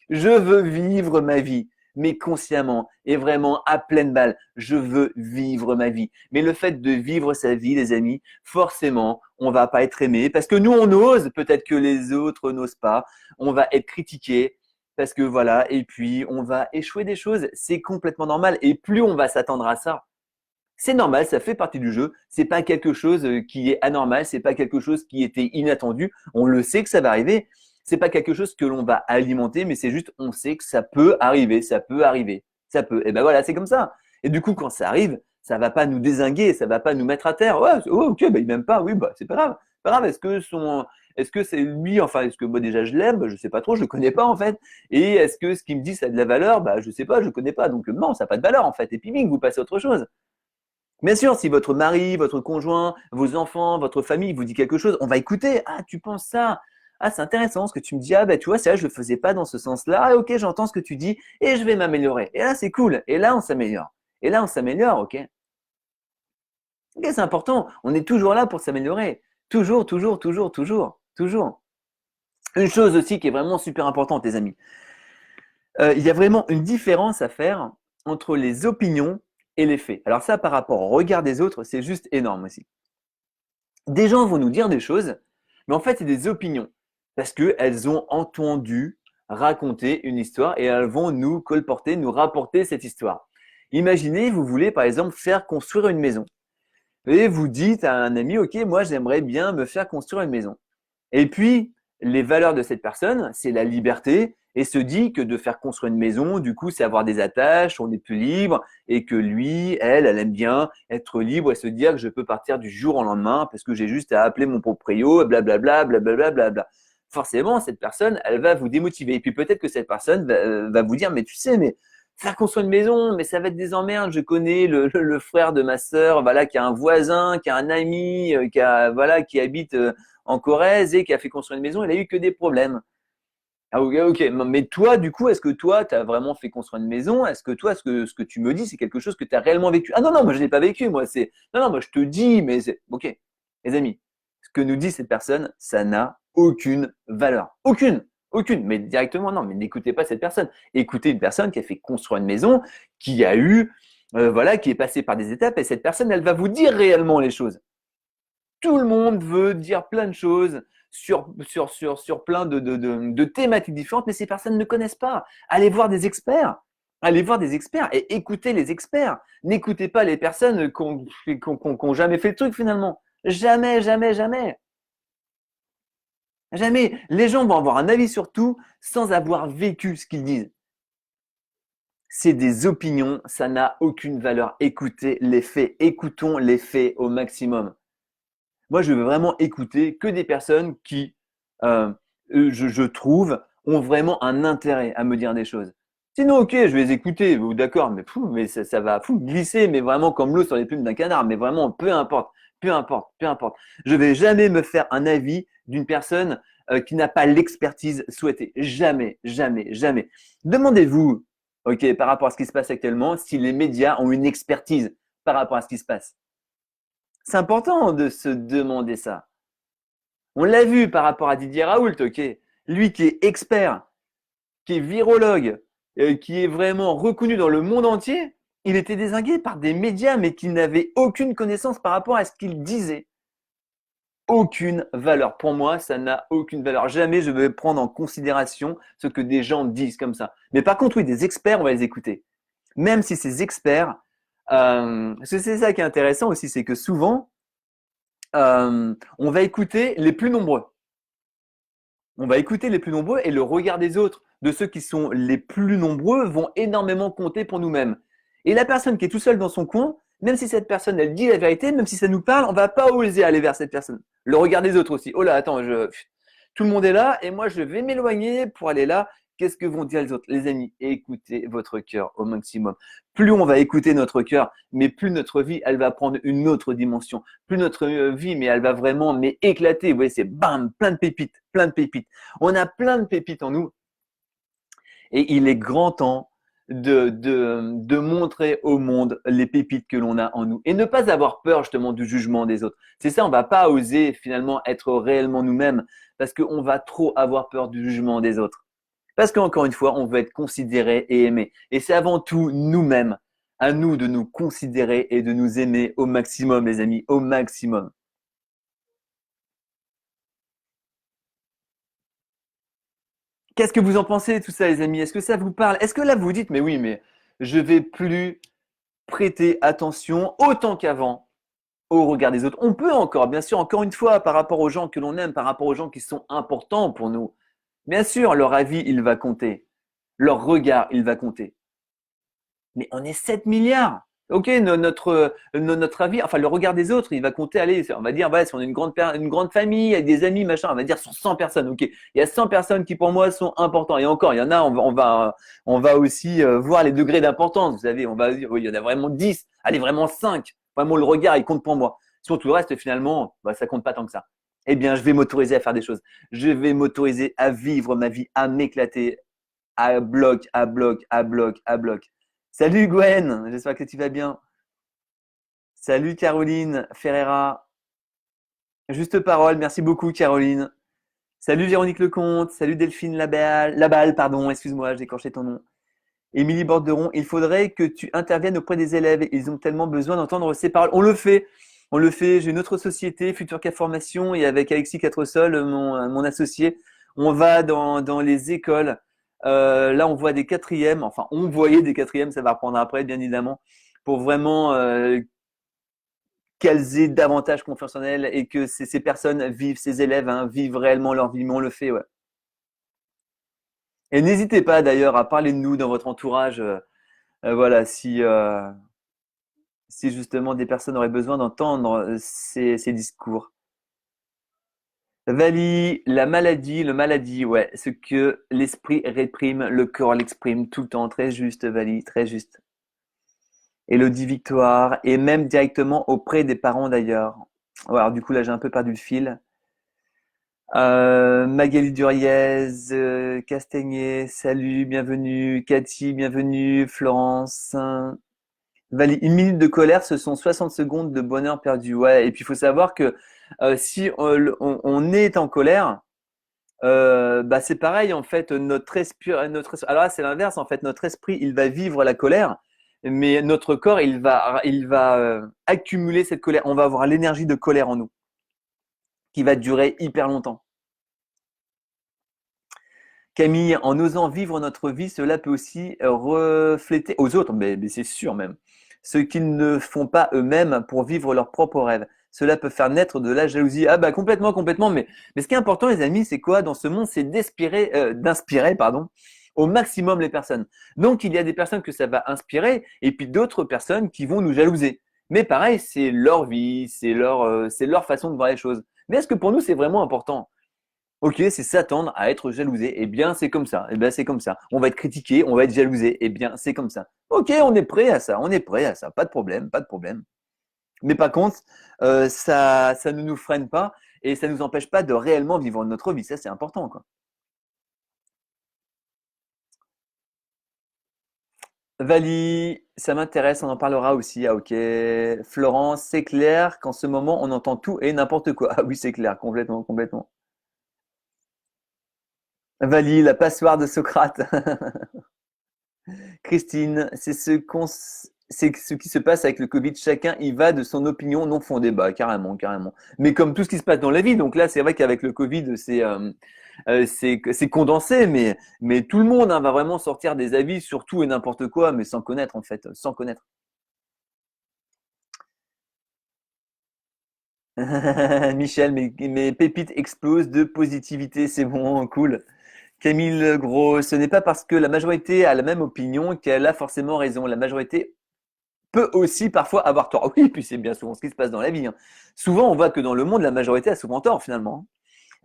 Je veux vivre ma vie, mais consciemment et vraiment à pleine balle. Je veux vivre ma vie. Mais le fait de vivre sa vie, les amis, forcément, on va pas être aimé parce que nous, on ose, peut-être que les autres n'osent pas. On va être critiqué parce que voilà, et puis on va échouer des choses. C'est complètement normal. Et plus on va s'attendre à ça, c'est normal, ça fait partie du jeu. C'est pas quelque chose qui est anormal, c'est pas quelque chose qui était inattendu. On le sait que ça va arriver. C'est pas quelque chose que l'on va alimenter, mais c'est juste on sait que ça peut arriver, ça peut arriver, ça peut. Et ben voilà, c'est comme ça. Et du coup, quand ça arrive, ça va pas nous dézinguer, ça va pas nous mettre à terre. Ouais, ok, bah, il m'aime pas, oui, bah c'est pas grave. Pas grave. Est-ce que c'est lui, enfin, est-ce que moi déjà je l'aime? Bah, je sais pas trop, je le connais pas en fait. Et est-ce que ce qu'il me dit ça a de la valeur? Bah je sais pas, je le connais pas. Donc non, ça n'a pas de valeur en fait. Et puis bing, vous passez à autre chose. Bien sûr, si votre mari, votre conjoint, vos enfants, votre famille vous dit quelque chose, on va écouter. Ah, tu penses ça? Ah, c'est intéressant ce que tu me dis. Ah, bah, tu vois, c'est vrai, je le faisais pas dans ce sens-là. Ah, ok, j'entends ce que tu dis et je vais m'améliorer. Et là, c'est cool. Et là, on s'améliore. Et là, on s'améliore, ok? Ok, c'est important. On est toujours là pour s'améliorer. Toujours, toujours, toujours, toujours, toujours. Une chose aussi qui est vraiment super importante, les amis. Il y a vraiment une différence à faire entre les opinions et les faits. Alors ça, par rapport au regard des autres, c'est juste énorme aussi. Des gens vont nous dire des choses, mais en fait, c'est des opinions. Parce qu'elles ont entendu raconter une histoire et elles vont nous colporter, nous rapporter cette histoire. Imaginez, vous voulez par exemple faire construire une maison. Et vous dites à un ami, OK, moi j'aimerais bien me faire construire une maison. Et puis, les valeurs de cette personne, c'est la liberté et se dit que de faire construire une maison, du coup, c'est avoir des attaches, on est plus libre et que lui, elle aime bien être libre et se dire que je peux partir du jour au lendemain parce que j'ai juste à appeler mon proprio, blablabla, blablabla, blablabla. Forcément, cette personne, elle va vous démotiver. Et puis peut-être que cette personne va vous dire, mais tu sais, mais faire construire une maison, mais ça va être des emmerdes. Je connais le frère de ma sœur, voilà, qui a un voisin, qui a un ami, qui a, voilà, qui habite en Corrèze et qui a fait construire une maison, il a eu que des problèmes. Ah, ok, ok. Mais toi, du coup, est-ce que toi, tu as vraiment fait construire une maison? Est-ce que toi, ce que tu me dis, c'est quelque chose que tu as réellement vécu? Ah non, non, moi, je l'ai pas vécu, moi. Non, non, moi, je te dis, mais c'est, ok. Les amis, ce que nous dit cette personne, ça n'a aucune valeur. Aucune. Aucune. Mais directement, non, mais n'écoutez pas cette personne. Écoutez une personne qui a fait construire une maison, qui a eu, voilà, qui est passée par des étapes, et cette personne, elle va vous dire réellement les choses. Tout le monde veut dire plein de choses sur plein de thématiques différentes, mais ces personnes ne connaissent pas. Allez voir des experts. Allez voir des experts et écoutez les experts. N'écoutez pas les personnes qui ont jamais fait le truc finalement. Jamais, jamais, jamais. Jamais. Les gens vont avoir un avis sur tout sans avoir vécu ce qu'ils disent. C'est des opinions, ça n'a aucune valeur. Écoutez les faits. Écoutons les faits au maximum. Moi, je veux vraiment écouter que des personnes qui, euh, je trouve, ont vraiment un intérêt à me dire des choses. Sinon, ok, je vais les écouter, d'accord, mais ça va glisser, mais vraiment comme l'eau sur les plumes d'un canard, mais vraiment, peu importe, peu importe, peu importe. Je vais jamais me faire un avis d'une personne qui n'a pas l'expertise souhaitée. Jamais, jamais, jamais. Demandez-vous, ok, par rapport à ce qui se passe actuellement, si les médias ont une expertise par rapport à ce qui se passe. C'est important de se demander ça. On l'a vu par rapport à Didier Raoult, ok. Lui qui est expert, qui est virologue, qui est vraiment reconnu dans le monde entier, il était dézingué par des médias, mais qui n'avaient aucune connaissance par rapport à ce qu'il disait. Aucune valeur. Pour moi, ça n'a aucune valeur. Jamais je vais prendre en considération ce que des gens disent comme ça. Mais par contre, oui, des experts, on va les écouter. Même si ces experts, parce que c'est ça qui est intéressant aussi, c'est que souvent, on va écouter les plus nombreux. On va écouter les plus nombreux et le regard des autres, de ceux qui sont les plus nombreux, vont énormément compter pour nous-mêmes. Et la personne qui est tout seule dans son coin, même si cette personne, elle dit la vérité, même si ça nous parle, on va pas oser aller vers cette personne. Le regard des autres aussi. Oh là, attends, tout le monde est là et moi, je vais m'éloigner pour aller là. Qu'est-ce que vont dire les autres? Les amis, écoutez votre cœur au maximum. Plus on va écouter notre cœur, mais plus notre vie, elle va prendre une autre dimension. Plus notre vie, mais elle va vraiment éclater. Vous voyez, c'est bam, plein de pépites, plein de pépites. On a plein de pépites en nous et il est grand temps de montrer au monde les pépites que l'on a en nous et ne pas avoir peur justement du jugement des autres. C'est ça, on va pas oser finalement être réellement nous-mêmes parce qu'on va trop avoir peur du jugement des autres. Parce qu'encore une fois, on veut être considéré et aimé. Et c'est avant tout nous-mêmes, à nous de nous considérer et de nous aimer au maximum, les amis, au maximum. Qu'est-ce que vous en pensez de tout ça, les amis? Est-ce que ça vous parle? Est-ce que là, vous vous dites, mais oui, mais je vais plus prêter attention autant qu'avant au regard des autres? On peut encore, bien sûr, encore une fois, par rapport aux gens que l'on aime, par rapport aux gens qui sont importants pour nous. Bien sûr, leur avis, il va compter. Leur regard, il va compter. Mais on est 7 milliards. Ok, notre avis, enfin le regard des autres, il va compter, allez, on va dire, ouais, si on est une grande famille, avec des amis, machin, on va dire sur 100 personnes. Ok, il y a 100 personnes qui pour moi sont importantes. Et encore, il y en a, on va aussi voir les degrés d'importance. Vous savez, on va dire, oui, il y en a vraiment 10, allez, vraiment 5. Vraiment, le regard, il compte pour moi. Sinon, tout le reste, finalement, bah, ça compte pas tant que ça. Eh bien, je vais m'autoriser à faire des choses. Je vais m'autoriser à vivre ma vie, à m'éclater, à bloc, à bloc, à bloc, à bloc. Salut Gwen, j'espère que tu vas bien. Salut Caroline Ferreira. Juste parole, merci beaucoup Caroline. Salut Véronique Lecomte, salut Delphine Laballe, pardon, excuse-moi, j'ai écorché ton nom. Émilie Borderon, il faudrait que tu interviennes auprès des élèves. Ils ont tellement besoin d'entendre ces paroles. On le fait. On le fait. J'ai une autre société, Futur Cap Formation, et avec Alexis Quatresol, mon associé, on va dans les écoles. Là, on voit des quatrièmes. Enfin, on voyait des quatrièmes, ça va reprendre après, bien évidemment, pour vraiment qu'elles aient davantage confiance en elles et que ces personnes vivent, ces élèves vivent réellement leur vie. Mais on le fait, ouais. Et n'hésitez pas d'ailleurs à parler de nous dans votre entourage. Voilà, si justement des personnes auraient besoin d'entendre ces discours. Vali, la maladie, le maladie, ouais, ce que l'esprit réprime, le corps l'exprime tout le temps. Très juste, Vali, très juste. Elodie Victoire, et même directement auprès des parents d'ailleurs. Ouais, alors du coup, là, j'ai un peu perdu le fil. Magali Duriez, Castagnet, salut, bienvenue. Cathy, bienvenue. Florence. Une minute de colère, ce sont 60 secondes de bonheur perdu. Ouais, et puis il faut savoir que si on est en colère, bah c'est pareil en fait. Alors là c'est l'inverse en fait. Notre esprit il va vivre la colère, mais notre corps il va accumuler cette colère. On va avoir l'énergie de colère en nous qui va durer hyper longtemps. Camille, en osant vivre notre vie, cela peut aussi refléter aux autres, mais c'est sûr même, ce qu'ils ne font pas eux-mêmes pour vivre leurs propres rêves. Cela peut faire naître de la jalousie. Ah bah complètement, complètement. Mais ce qui est important, les amis, c'est quoi dans ce monde? C'est d'inspirer, pardon, au maximum les personnes. Donc il y a des personnes que ça va inspirer, et puis d'autres personnes qui vont nous jalouser. Mais pareil, c'est leur vie, c'est leur façon de voir les choses. Mais est-ce que pour nous c'est vraiment important? Ok, c'est s'attendre à être jalousé. Eh bien, c'est comme ça. Eh bien, c'est comme ça. On va être critiqué, on va être jalousé. Eh bien, c'est comme ça. Ok, on est prêt à ça. On est prêt à ça. Pas de problème, pas de problème. Mais par contre, ça ne nous freine pas et ça ne nous empêche pas de réellement vivre notre vie. Ça, c'est important, quoi. Vali, ça m'intéresse, on en parlera aussi. Ah, ok. Florence, c'est clair qu'en ce moment, on entend tout et n'importe quoi. Ah oui, c'est clair, complètement, complètement. Vali, la passoire de Socrate. Christine, c'est ce qui se passe avec le Covid. Chacun y va de son opinion non fondée. Bah, carrément, carrément. Mais comme tout ce qui se passe dans la vie, donc là, c'est vrai qu'avec le Covid, c'est condensé, mais tout le monde hein, va vraiment sortir des avis sur tout et n'importe quoi, mais sans connaître en fait, sans connaître. Michel, mes pépites explosent de positivité, c'est bon, cool. Camille Gros, ce n'est pas parce que la majorité a la même opinion qu'elle a forcément raison. La majorité peut aussi parfois avoir tort. Oui, puis c'est bien souvent ce qui se passe dans la vie. Hein. Souvent, on voit que dans le monde, la majorité a souvent tort finalement.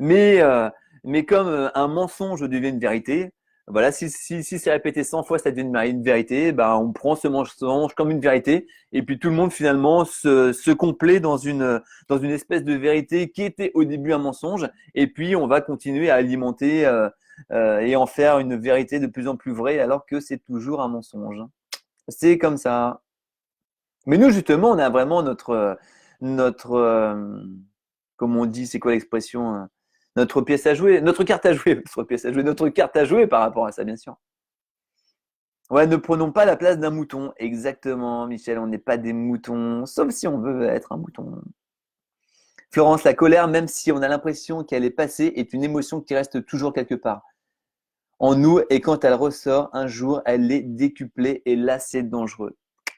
Mais, euh, mais comme un mensonge devient une vérité, voilà, si c'est répété 100 fois, ça devient une vérité, ben, on prend ce mensonge comme une vérité, et puis tout le monde finalement se complaît dans une espèce de vérité qui était au début un mensonge, et puis on va continuer à alimenter et en faire une vérité de plus en plus vraie, alors que c'est toujours un mensonge. C'est comme ça. Mais nous, justement, on a vraiment notre, comme on dit, c'est quoi l'expression notre pièce à jouer, notre carte à jouer, notre pièce à jouer, notre carte à jouer par rapport à ça, bien sûr. Ouais, ne prenons pas la place d'un mouton. Exactement, Michel, on n'est pas des moutons, sauf si on veut être un mouton. Florence, la colère, même si on a l'impression qu'elle est passée, est une émotion qui reste toujours quelque part en nous et quand elle ressort, un jour, elle est décuplée et là, c'est dangereux.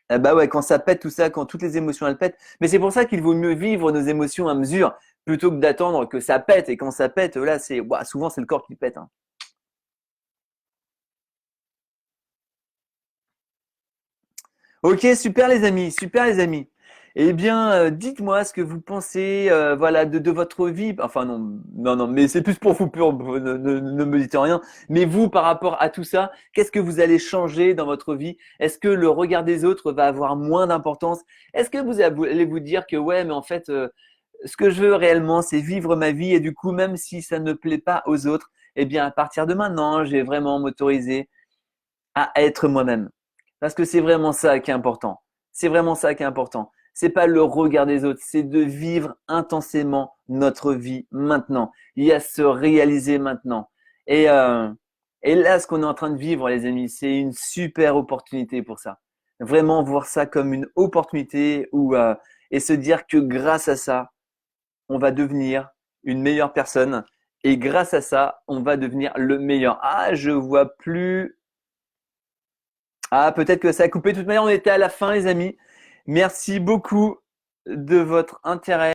Ah bah ouais, quand ça pète tout ça, quand toutes les émotions elles pètent. Mais c'est pour ça qu'il vaut mieux vivre nos émotions à mesure plutôt que d'attendre que ça pète. Et quand ça pète, là, souvent c'est le corps qui pète. Hein. Ok, super les amis, super les amis. Eh bien, dites-moi ce que vous pensez, voilà, de votre vie. Enfin non, non, non, mais c'est plus pour vous, ne me dites rien. Mais vous, par rapport à tout ça, qu'est-ce que vous allez changer dans votre vie? Est-ce que le regard des autres va avoir moins d'importance? Est-ce que vous allez vous dire que ouais, mais en fait, ce que je veux réellement, c'est vivre ma vie et du coup, même si ça ne plaît pas aux autres, eh bien, à partir de maintenant, je vais vraiment m'autoriser à être moi-même. Parce que c'est vraiment ça qui est important. C'est vraiment ça qui est important. C'est pas le regard des autres, c'est de vivre intensément notre vie maintenant. Il y a se réaliser maintenant. Et, euh, et là, ce qu'on est en train de vivre, les amis, c'est une super opportunité pour ça. Vraiment voir ça comme une opportunité et se dire que grâce à ça, on va devenir une meilleure personne. Et grâce à ça, on va devenir le meilleur. Ah, je vois plus ah, peut-être que ça a coupé. De toute manière, on était à la fin, les amis. Merci beaucoup de votre intérêt.